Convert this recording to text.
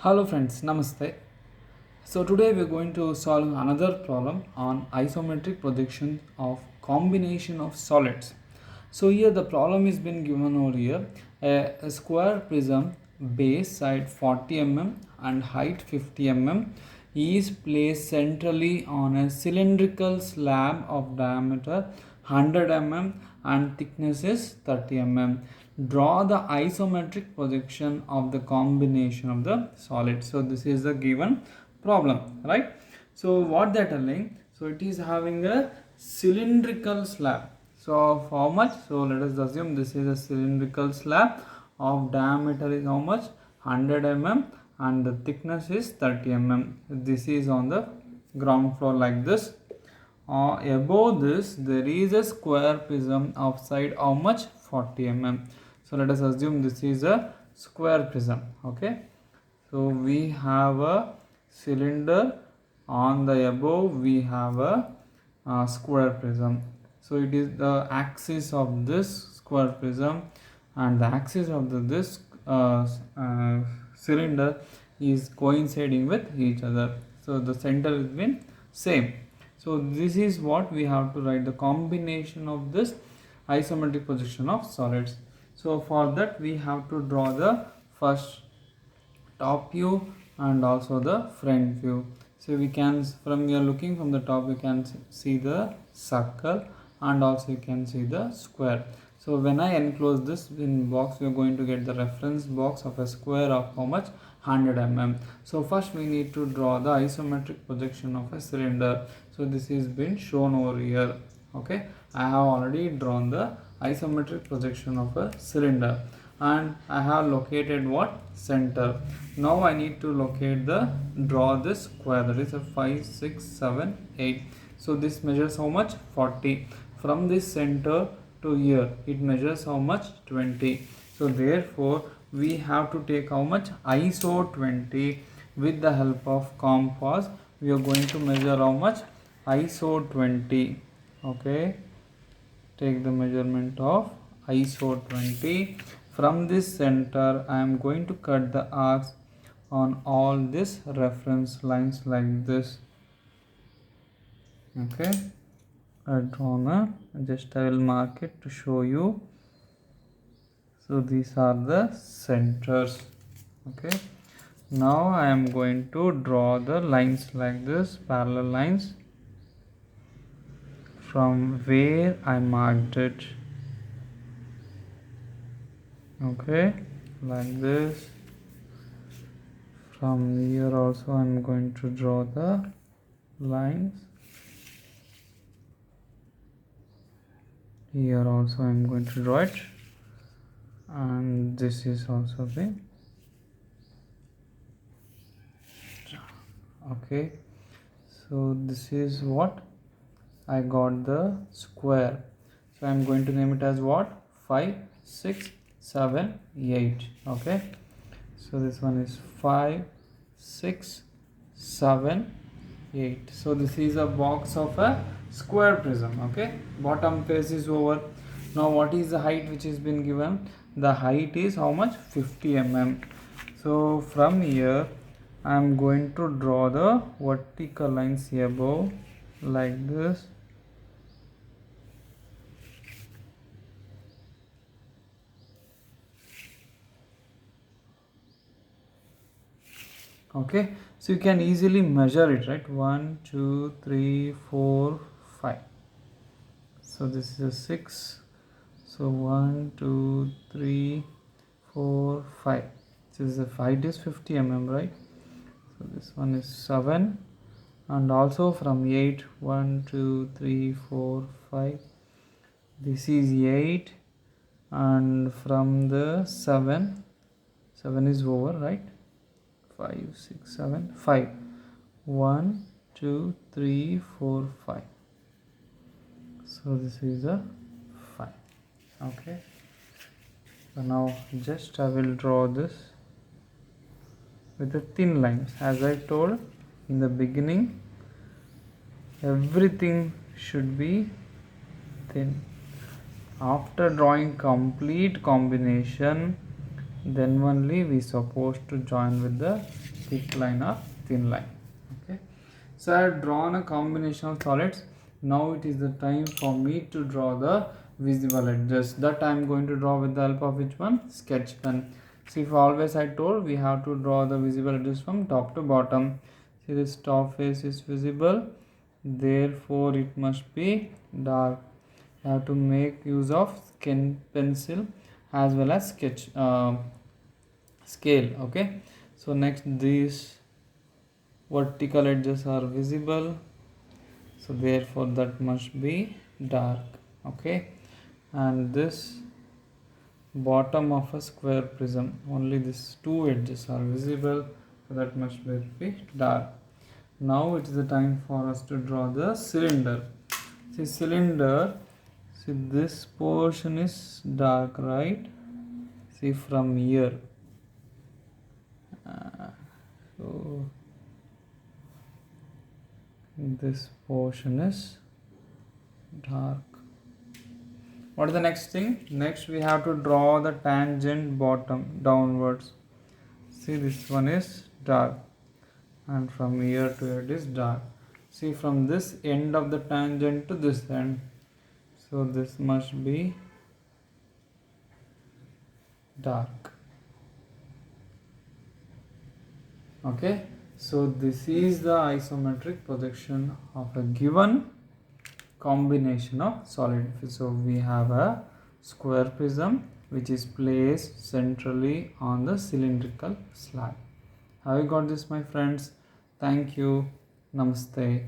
Hello friends, Namaste. So today we are going to solve another problem on isometric projection of combination of solids. So here the problem is been given over here. A square prism base side 40 mm and height 50 mm is placed centrally on a cylindrical slab of diameter 100 mm and thickness is 30 mm. Draw the isometric projection of the combination of the solids. So this is the given problem, right? So what they are telling, so it is having a cylindrical slab. So of how much? So let us assume this is a cylindrical slab of diameter is how much? 100 mm and the thickness is 30 mm. This is on the ground floor like this. Above this there is a square prism of side how much? 40 mm. So let us assume this is a square prism. Okay, so we have a cylinder, on the above we have a square prism. So it is the axis of this square prism and the axis of this cylinder is coinciding with each other. So the center has been same. So this is what we have to write, the combination of this isometric projection of solids. So for that we have to draw the first top view and also the front view. So we can, from you're looking from the top, you can see the circle and also you can see the square. So when I enclose this in box, we are going to get the reference box of a square of how much? 100 mm. So first we need to draw the isometric projection of a cylinder. So this is been shown over here. Okay, I have already drawn the isometric projection of a cylinder and I have located what? Center. Now I need to locate the, draw this square, that is a 5 6 7 8. So this measures how much? 40. From this center to here it measures how much? 20. So therefore we have to take how much? ISO 20. With the help of compass we are going to measure how much? ISO 20. Okay, take the measurement of ISO 20. From this center I am going to cut the arcs on all these reference lines like this. Okay, I drawn a, just I will mark it to show you. So these are the centers. Okay, now I am going to draw the lines like this, parallel lines from where I marked it. Okay, like this. From here also I am going to draw the lines. Here also I am going to draw it, and this is also the, okay. So this is what I got the square. So I am going to name it as what? 5 6 7 8. Okay, so this one is 5 6 7 8. So this is a box of a square prism. Okay, bottom face is over. Now what is the height which has been given? The height is how much? 50 mm. So from here I am going to draw the vertical lines above like this. Okay, so you can easily measure it, right? 1 2 3 4 5. So this is a 6. So 1 2 3 4 5. This is a 5 is 50 mm, right? So this one is 7, and also from 8 1 2 3 4 5. This is 8, and from the 7 is over, right? 5 6 7 5. 1 2 3 4 5. So this is a 5. Okay, so now just I will draw this with the thin lines. As I told in the beginning, everything should be thin. After drawing complete combination, then only we supposed to join with the thick line or thin line. Okay, so I have drawn a combination of solids. Now it is the time for me to draw the visible edges. That I am going to draw with the help of which one? Sketch pen. See, if always I told we have to draw the visible edges from top to bottom. See, this top face is visible, therefore it must be dark. You have to make use of skin pencil as well as sketch scale. Okay, so next these vertical edges are visible, so therefore that must be dark. Okay, and this bottom of a square prism, only these two edges are visible, so that must be dark. Now it is the time for us to draw the cylinder. See, cylinder, see this portion is dark, right? See, from here, so this portion is dark. What is the next thing? Next we have to draw the tangent bottom downwards. See, this one is dark, and from here to here it is dark. See, from this end of the tangent to this end, so this must be dark. Okay, so this is the isometric projection of a given combination of solid. So we have a square prism which is placed centrally on the cylindrical slab. Have you got this, my friends? Thank you. Namaste.